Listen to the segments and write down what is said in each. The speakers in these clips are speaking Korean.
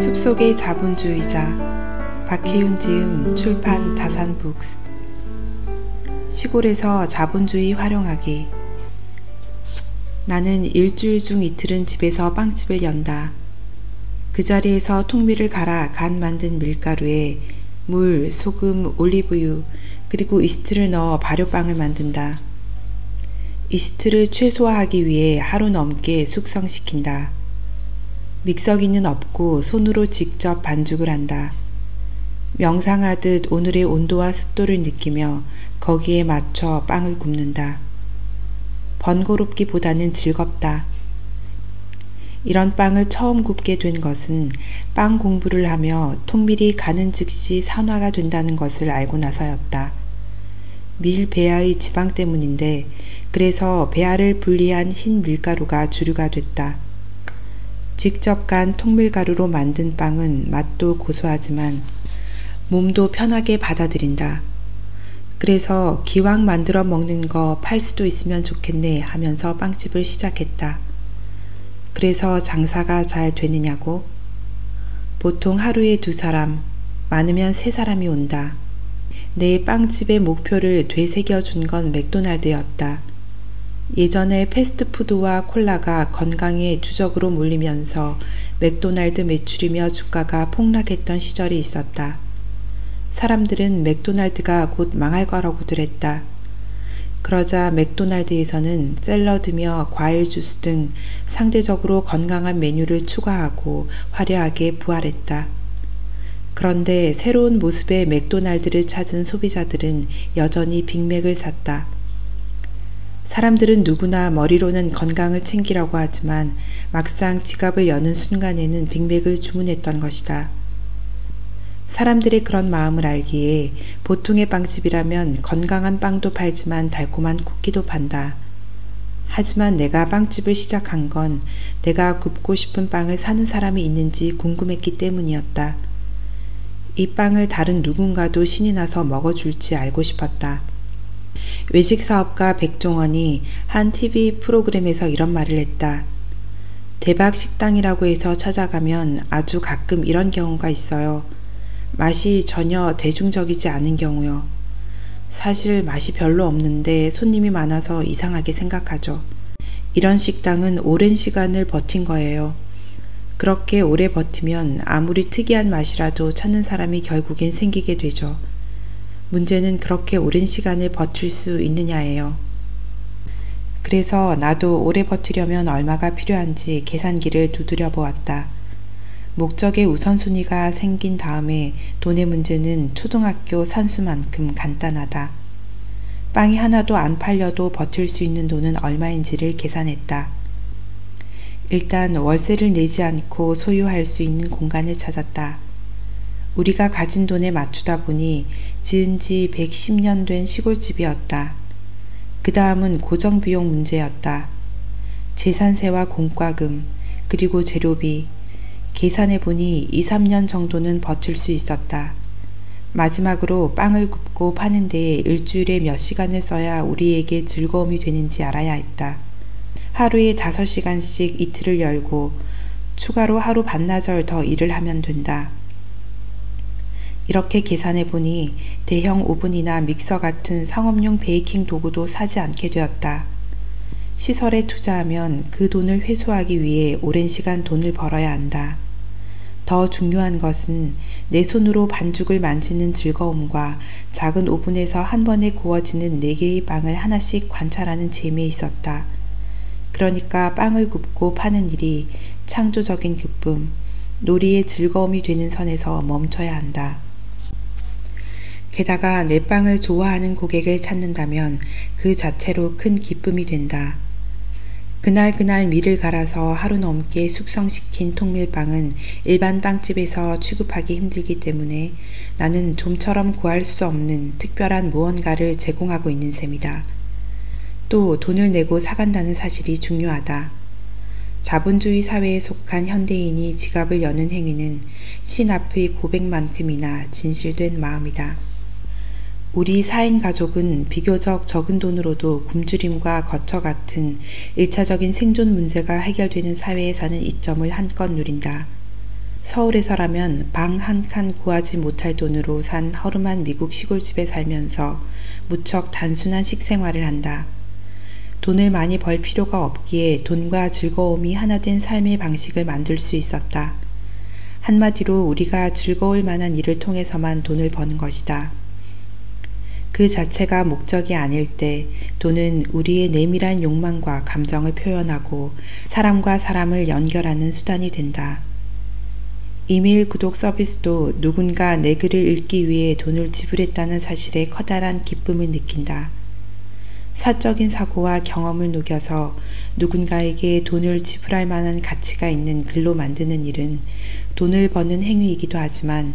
숲속의 자본주의자 박혜윤 지음 출판 다산북스. 시골에서 자본주의 활용하기. 나는 일주일 중 이틀은 집에서 빵집을 연다. 그 자리에서 통밀을 갈아 간 만든 밀가루에 물, 소금, 올리브유 그리고 이스트를 넣어 발효빵을 만든다. 이스트를 최소화하기 위해 하루 넘게 숙성시킨다. 믹서기는 없고 손으로 직접 반죽을 한다. 명상하듯 오늘의 온도와 습도를 느끼며 거기에 맞춰 빵을 굽는다. 번거롭기보다는 즐겁다. 이런 빵을 처음 굽게 된 것은 빵 공부를 하며 통밀이 가는 즉시 산화가 된다는 것을 알고 나서였다. 밀 배아의 지방 때문인데 그래서 배아를 분리한 흰 밀가루가 주류가 됐다. 직접 간 통밀가루로 만든 빵은 맛도 고소하지만 몸도 편하게 받아들인다. 그래서 기왕 만들어 먹는 거 팔 수도 있으면 좋겠네 하면서 빵집을 시작했다. 그래서 장사가 잘 되느냐고? 보통 하루에 2사람, 많으면 3사람이 온다. 내 빵집의 목표를 되새겨준 건 맥도날드였다. 예전에 패스트푸드와 콜라가 건강에 주적으로 몰리면서 맥도날드 매출이며 주가가 폭락했던 시절이 있었다. 사람들은 맥도날드가 곧 망할 거라고들 했다. 그러자 맥도날드에서는 샐러드며 과일 주스 등 상대적으로 건강한 메뉴를 추가하고 화려하게 부활했다. 그런데 새로운 모습의 맥도날드를 찾은 소비자들은 여전히 빅맥을 샀다. 사람들은 누구나 머리로는 건강을 챙기려고 하지만 막상 지갑을 여는 순간에는 빅맥을 주문했던 것이다. 사람들의 그런 마음을 알기에 보통의 빵집이라면 건강한 빵도 팔지만 달콤한 쿠키도 판다. 하지만 내가 빵집을 시작한 건 내가 굽고 싶은 빵을 사는 사람이 있는지 궁금했기 때문이었다. 이 빵을 다른 누군가도 신이 나서 먹어줄지 알고 싶었다. 외식사업가 백종원이 한 TV 프로그램에서 이런 말을 했다. 대박 식당이라고 해서 찾아가면 아주 가끔 이런 경우가 있어요. 맛이 전혀 대중적이지 않은 경우요. 사실 맛이 별로 없는데 손님이 많아서 이상하게 생각하죠. 이런 식당은 오랜 시간을 버틴 거예요. 그렇게 오래 버티면 아무리 특이한 맛이라도 찾는 사람이 결국엔 생기게 되죠. 문제는 그렇게 오랜 시간을 버틸 수 있느냐예요. 그래서 나도 오래 버티려면 얼마가 필요한지 계산기를 두드려 보았다. 목적의 우선순위가 생긴 다음에 돈의 문제는 초등학교 산수만큼 간단하다. 빵이 하나도 안 팔려도 버틸 수 있는 돈은 얼마인지를 계산했다. 일단 월세를 내지 않고 소유할 수 있는 공간을 찾았다. 우리가 가진 돈에 맞추다 보니 지은 지 110년 된 시골집이었다. 그 다음은 고정비용 문제였다. 재산세와 공과금, 그리고 재료비. 계산해보니 2-3년 정도는 버틸 수 있었다. 마지막으로 빵을 굽고 파는 데에 일주일에 몇 시간을 써야 우리에게 즐거움이 되는지 알아야 했다. 하루에 5시간씩 이틀을 열고 추가로 하루 반나절 더 일을 하면 된다. 이렇게 계산해보니 대형 오븐이나 믹서 같은 상업용 베이킹 도구도 사지 않게 되었다. 시설에 투자하면 그 돈을 회수하기 위해 오랜 시간 돈을 벌어야 한다. 더 중요한 것은 내 손으로 반죽을 만지는 즐거움과 작은 오븐에서 한 번에 구워지는 4개의 빵을 하나씩 관찰하는 재미에 있었다. 그러니까 빵을 굽고 파는 일이 창조적인 기쁨, 놀이의 즐거움이 되는 선에서 멈춰야 한다. 게다가 내 빵을 좋아하는 고객을 찾는다면 그 자체로 큰 기쁨이 된다. 그날 밀을 갈아서 하루 넘게 숙성시킨 통밀빵은 일반 빵집에서 취급하기 힘들기 때문에 나는 좀처럼 구할 수 없는 특별한 무언가를 제공하고 있는 셈이다. 또 돈을 내고 사간다는 사실이 중요하다. 자본주의 사회에 속한 현대인이 지갑을 여는 행위는 신 앞의 고백만큼이나 진실된 마음이다. 우리 4인 가족은 비교적 적은 돈으로도 굶주림과 거처 같은 1차적인 생존 문제가 해결되는 사회에 사는 이점을 한껏 누린다. 서울에서라면 방 한 칸 구하지 못할 돈으로 산 허름한 미국 시골집에 살면서 무척 단순한 식생활을 한다. 돈을 많이 벌 필요가 없기에 돈과 즐거움이 하나 된 삶의 방식을 만들 수 있었다. 한마디로 우리가 즐거울 만한 일을 통해서만 돈을 버는 것이다. 그 자체가 목적이 아닐 때 돈은 우리의 내밀한 욕망과 감정을 표현하고 사람과 사람을 연결하는 수단이 된다. 이메일 구독 서비스도 누군가 내 글을 읽기 위해 돈을 지불했다는 사실에 커다란 기쁨을 느낀다. 사적인 사고와 경험을 녹여서 누군가에게 돈을 지불할 만한 가치가 있는 글로 만드는 일은 돈을 버는 행위이기도 하지만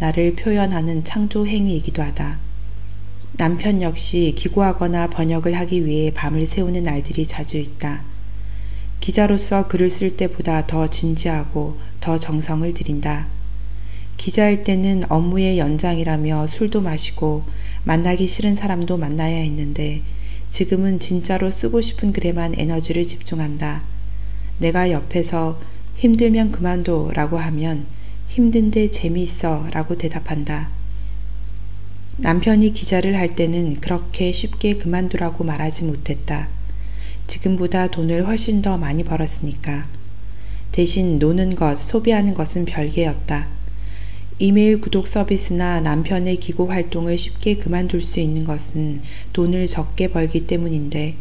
나를 표현하는 창조 행위이기도 하다. 남편 역시 기고하거나 번역을 하기 위해 밤을 새우는 날들이 자주 있다. 기자로서 글을 쓸 때보다 더 진지하고 더 정성을 들인다. 기자일 때는 업무의 연장이라며 술도 마시고 만나기 싫은 사람도 만나야 했는데 지금은 진짜로 쓰고 싶은 글에만 에너지를 집중한다. 내가 옆에서 힘들면 그만둬 라고 하면 힘든데 재미있어 라고 대답한다. 남편이 기자를 할 때는 그렇게 쉽게 그만두라고 말하지 못했다. 지금보다 돈을 훨씬 더 많이 벌었으니까. 대신 노는 것, 소비하는 것은 별개였다. 이메일 구독 서비스나 남편의 기고 활동을 쉽게 그만둘 수 있는 것은 돈을 적게 벌기 때문인데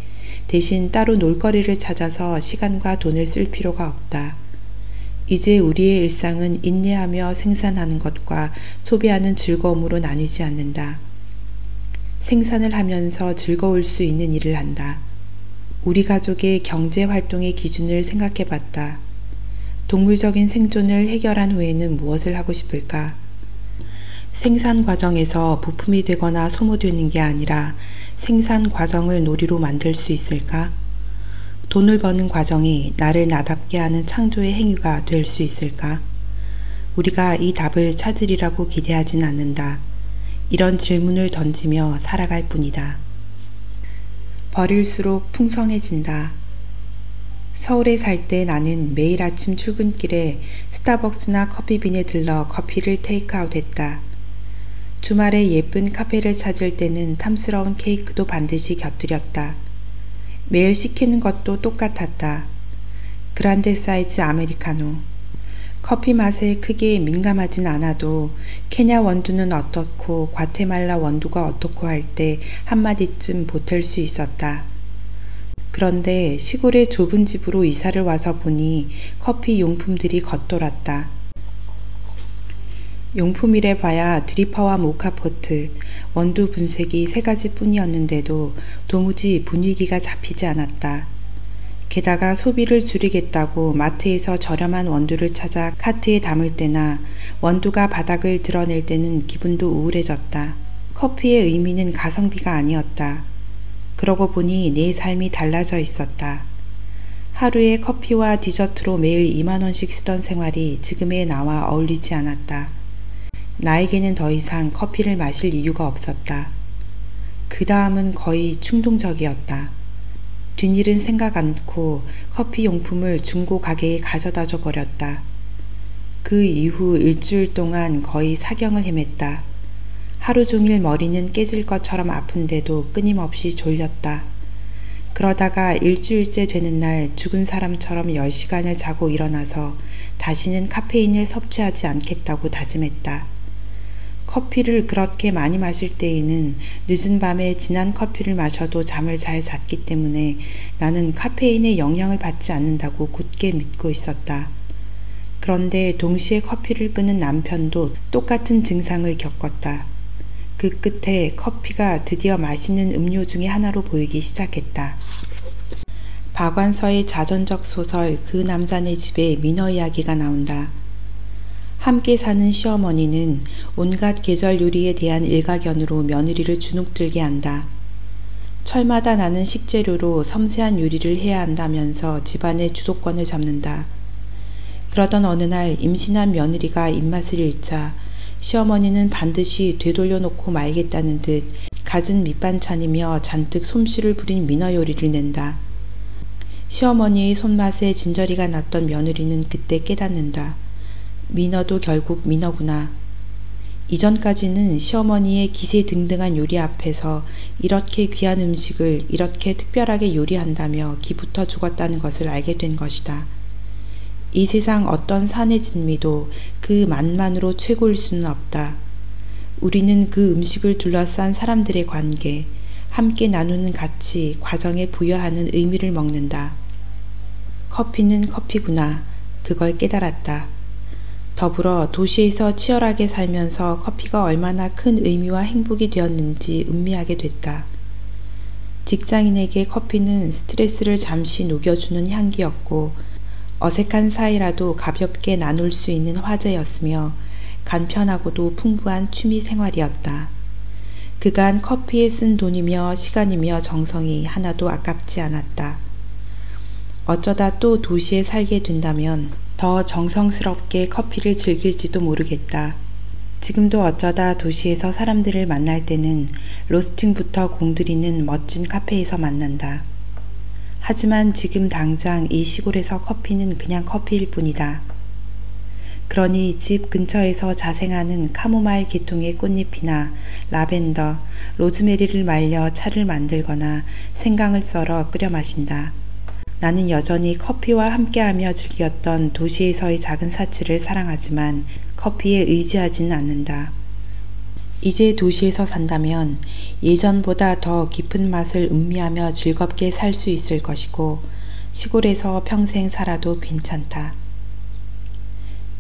대신 따로 놀거리를 찾아서 시간과 돈을 쓸 필요가 없다. 이제 우리의 일상은 인내하며 생산하는 것과 소비하는 즐거움으로 나뉘지 않는다. 생산을 하면서 즐거울 수 있는 일을 한다. 우리 가족의 경제 활동의 기준을 생각해 봤다. 동물적인 생존을 해결한 후에는 무엇을 하고 싶을까? 생산 과정에서 부품이 되거나 소모되는 게 아니라 생산 과정을 놀이로 만들 수 있을까? 돈을 버는 과정이 나를 나답게 하는 창조의 행위가 될 수 있을까? 우리가 이 답을 찾으리라고 기대하진 않는다. 이런 질문을 던지며 살아갈 뿐이다. 버릴수록 풍성해진다. 서울에 살 때 나는 매일 아침 출근길에 스타벅스나 커피빈에 들러 커피를 테이크아웃 했다. 주말에 예쁜 카페를 찾을 때는 탐스러운 케이크도 반드시 곁들였다. 매일 시키는 것도 똑같았다. 그란데 사이즈 아메리카노. 커피 맛에 크게 민감하진 않아도 케냐 원두는 어떻고 과테말라 원두가 어떻고 할 때 한마디쯤 보탤 수 있었다. 그런데 시골의 좁은 집으로 이사를 와서 보니 커피 용품들이 겉돌았다. 용품이래 봐야 드리퍼와 모카포트, 원두 분쇄기 3가지 뿐이었는데도 도무지 분위기가 잡히지 않았다. 게다가 소비를 줄이겠다고 마트에서 저렴한 원두를 찾아 카트에 담을 때나 원두가 바닥을 드러낼 때는 기분도 우울해졌다. 커피의 의미는 가성비가 아니었다. 그러고 보니 내 삶이 달라져 있었다. 하루에 커피와 디저트로 매일 2만원씩 쓰던 생활이 지금의 나와 어울리지 않았다. 나에게는 더 이상 커피를 마실 이유가 없었다. 그 다음은 거의 충동적이었다. 뒷일은 생각 않고 커피 용품을 중고 가게에 가져다 줘 버렸다. 그 이후 일주일 동안 거의 사경을 헤맸다. 하루 종일 머리는 깨질 것처럼 아픈데도 끊임없이 졸렸다. 그러다가 일주일째 되는 날 죽은 사람처럼 10시간을 자고 일어나서 다시는 카페인을 섭취하지 않겠다고 다짐했다. 커피를 그렇게 많이 마실 때에는 늦은 밤에 진한 커피를 마셔도 잠을 잘 잤기 때문에 나는 카페인의 영향을 받지 않는다고 굳게 믿고 있었다. 그런데 동시에 커피를 끊은 남편도 똑같은 증상을 겪었다. 그 끝에 커피가 드디어 마시는 음료 중에 하나로 보이기 시작했다. 박완서의 자전적 소설 그 남자네 집에 민어 이야기가 나온다. 함께 사는 시어머니는 온갖 계절 요리에 대한 일가견으로 며느리를 주눅들게 한다. 철마다 나는 식재료로 섬세한 요리를 해야 한다면서 집안의 주도권을 잡는다. 그러던 어느 날 임신한 며느리가 입맛을 잃자 시어머니는 반드시 되돌려 놓고 말겠다는 듯 갖은 밑반찬이며 잔뜩 솜씨를 부린 민어 요리를 낸다. 시어머니의 손맛에 진저리가 났던 며느리는 그때 깨닫는다. 민어도 결국 민어구나. 이전까지는 시어머니의 기세등등한 요리 앞에서 이렇게 귀한 음식을 이렇게 특별하게 요리한다며 기붙어 죽었다는 것을 알게 된 것이다. 이 세상 어떤 산의 진미도 그 맛만으로 최고일 수는 없다. 우리는 그 음식을 둘러싼 사람들의 관계, 함께 나누는 가치, 과정에 부여하는 의미를 먹는다. 커피는 커피구나. 그걸 깨달았다. 더불어 도시에서 치열하게 살면서 커피가 얼마나 큰 의미와 행복이 되었는지 음미하게 됐다. 직장인에게 커피는 스트레스를 잠시 녹여주는 향기였고 어색한 사이라도 가볍게 나눌 수 있는 화제였으며 간편하고도 풍부한 취미 생활이었다. 그간 커피에 쓴 돈이며 시간이며 정성이 하나도 아깝지 않았다. 어쩌다 또 도시에 살게 된다면 더 정성스럽게 커피를 즐길지도 모르겠다. 지금도 어쩌다 도시에서 사람들을 만날 때는 로스팅부터 공들이는 멋진 카페에서 만난다. 하지만 지금 당장 이 시골에서 커피는 그냥 커피일 뿐이다. 그러니 집 근처에서 자생하는 카모마일 계통의 꽃잎이나 라벤더, 로즈메리를 말려 차를 만들거나 생강을 썰어 끓여 마신다. 나는 여전히 커피와 함께하며 즐겼던 도시에서의 작은 사치를 사랑하지만 커피에 의지하지는 않는다. 이제 도시에서 산다면 예전보다 더 깊은 맛을 음미하며 즐겁게 살 수 있을 것이고 시골에서 평생 살아도 괜찮다.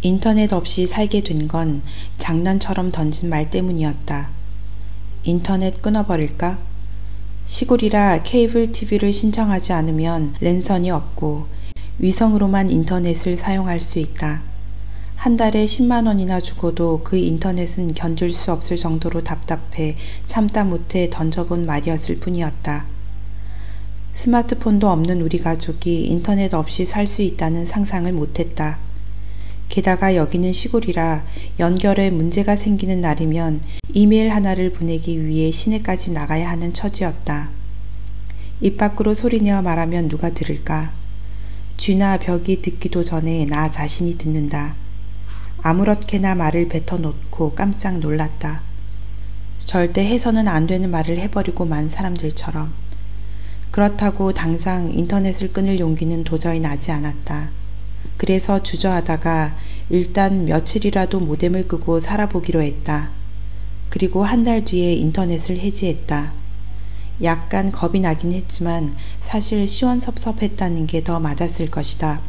인터넷 없이 살게 된 건 장난처럼 던진 말 때문이었다. 인터넷 끊어버릴까? 시골이라 케이블 TV를 신청하지 않으면 랜선이 없고 위성으로만 인터넷을 사용할 수 있다. 한 달에 10만 원이나 주고도 그 인터넷은 견딜 수 없을 정도로 답답해 참다 못해 던져본 말이었을 뿐이었다. 스마트폰도 없는 우리 가족이 인터넷 없이 살 수 있다는 상상을 못했다. 게다가 여기는 시골이라 연결에 문제가 생기는 날이면 이메일 하나를 보내기 위해 시내까지 나가야 하는 처지였다. 입 밖으로 소리내어 말하면 누가 들을까? 쥐나 벽이 듣기도 전에 나 자신이 듣는다. 아무렇게나 말을 뱉어놓고 깜짝 놀랐다. 절대 해서는 안 되는 말을 해버리고 만 사람들처럼. 그렇다고 당장 인터넷을 끊을 용기는 도저히 나지 않았다. 그래서 주저하다가 일단 며칠이라도 모뎀을 끄고 살아보기로 했다. 그리고 한 달 뒤에 인터넷을 해지했다. 약간 겁이 나긴 했지만 사실 시원섭섭했다는 게 더 맞았을 것이다.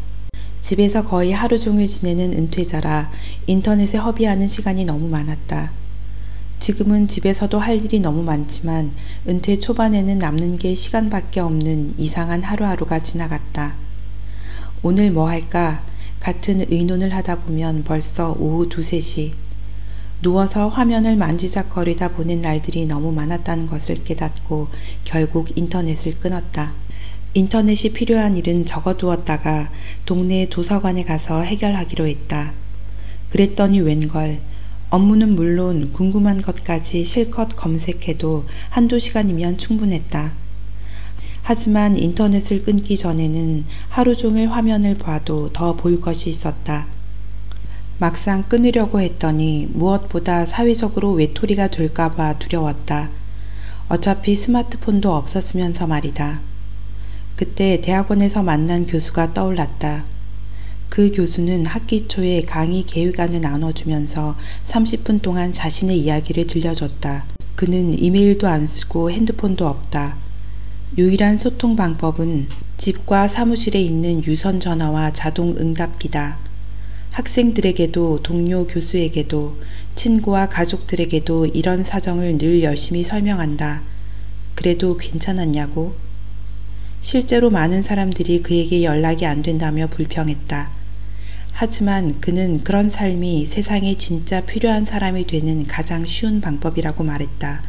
집에서 거의 하루 종일 지내는 은퇴자라 인터넷에 허비하는 시간이 너무 많았다. 지금은 집에서도 할 일이 너무 많지만 은퇴 초반에는 남는 게 시간밖에 없는 이상한 하루하루가 지나갔다. 오늘 뭐 할까? 같은 의논을 하다 보면 벌써 오후 2, 3시. 누워서 화면을 만지작거리다 보낸 날들이 너무 많았다는 것을 깨닫고 결국 인터넷을 끊었다. 인터넷이 필요한 일은 적어두었다가 동네 도서관에 가서 해결하기로 했다. 그랬더니 웬걸, 업무는 물론 궁금한 것까지 실컷 검색해도 한두 시간이면 충분했다. 하지만 인터넷을 끊기 전에는 하루 종일 화면을 봐도 더 볼 것이 있었다. 막상 끊으려고 했더니 무엇보다 사회적으로 외톨이가 될까봐 두려웠다. 어차피 스마트폰도 없었으면서 말이다. 그때 대학원에서 만난 교수가 떠올랐다. 그 교수는 학기 초에 강의 계획안을 나눠주면서 30분 동안 자신의 이야기를 들려줬다. 그는 이메일도 안 쓰고 핸드폰도 없다. 유일한 소통 방법은 집과 사무실에 있는 유선 전화와 자동 응답기다. 학생들에게도 동료 교수에게도 친구와 가족들에게도 이런 사정을 늘 열심히 설명한다. 그래도 괜찮았냐고? 실제로 많은 사람들이 그에게 연락이 안 된다며 불평했다. 하지만 그는 그런 삶이 세상에 진짜 필요한 사람이 되는 가장 쉬운 방법이라고 말했다.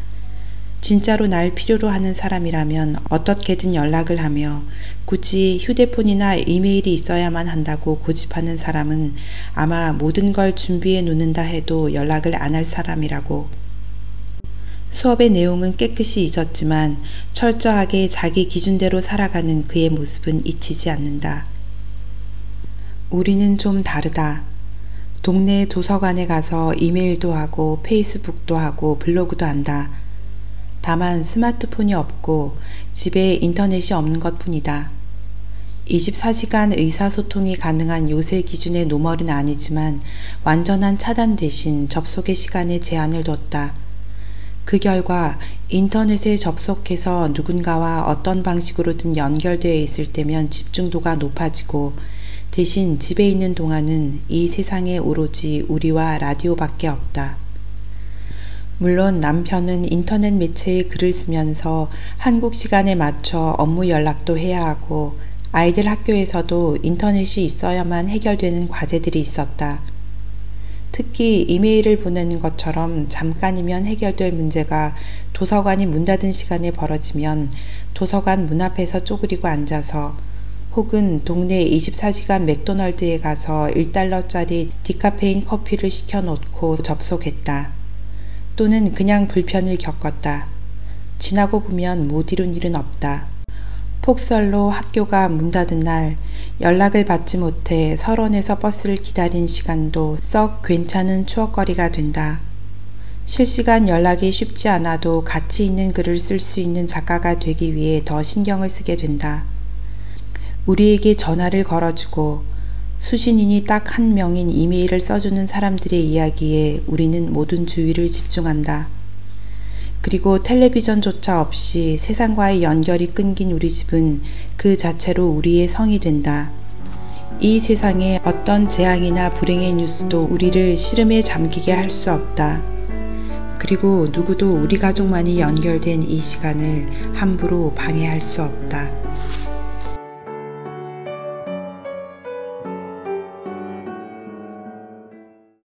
진짜로 날 필요로 하는 사람이라면 어떻게든 연락을 하며 굳이 휴대폰이나 이메일이 있어야만 한다고 고집하는 사람은 아마 모든 걸 준비해 놓는다 해도 연락을 안 할 사람이라고. 수업의 내용은 깨끗이 잊었지만 철저하게 자기 기준대로 살아가는 그의 모습은 잊히지 않는다. 우리는 좀 다르다. 동네 도서관에 가서 이메일도 하고 페이스북도 하고 블로그도 한다. 다만 스마트폰이 없고 집에 인터넷이 없는 것뿐이다. 24시간 의사소통이 가능한 요새 기준의 노멀은 아니지만 완전한 차단 대신 접속의 시간에 제한을 뒀다. 그 결과 인터넷에 접속해서 누군가와 어떤 방식으로든 연결되어 있을 때면 집중도가 높아지고 대신 집에 있는 동안은 이 세상에 오로지 우리와 라디오밖에 없다. 물론 남편은 인터넷 매체에 글을 쓰면서 한국 시간에 맞춰 업무 연락도 해야 하고 아이들 학교에서도 인터넷이 있어야만 해결되는 과제들이 있었다. 특히 이메일을 보내는 것처럼 잠깐이면 해결될 문제가 도서관이 문 닫은 시간에 벌어지면 도서관 문 앞에서 쪼그리고 앉아서 혹은 동네 24시간 맥도날드에 가서 1달러짜리 디카페인 커피를 시켜놓고 접속했다. 또는 그냥 불편을 겪었다. 지나고 보면 못 이룬 일은 없다. 폭설로 학교가 문 닫은 날 연락을 받지 못해 설원에서 버스를 기다린 시간도 썩 괜찮은 추억거리가 된다. 실시간 연락이 쉽지 않아도 가치 있는 글을 쓸 수 있는 작가가 되기 위해 더 신경을 쓰게 된다. 우리에게 전화를 걸어주고 수신인이 딱 한 명인 이메일을 써주는 사람들의 이야기에 우리는 모든 주의를 집중한다. 그리고 텔레비전조차 없이 세상과의 연결이 끊긴 우리 집은 그 자체로 우리의 성이 된다. 이 세상에 어떤 재앙이나 불행의 뉴스도 우리를 시름에 잠기게 할 수 없다. 그리고 누구도 우리 가족만이 연결된 이 시간을 함부로 방해할 수 없다.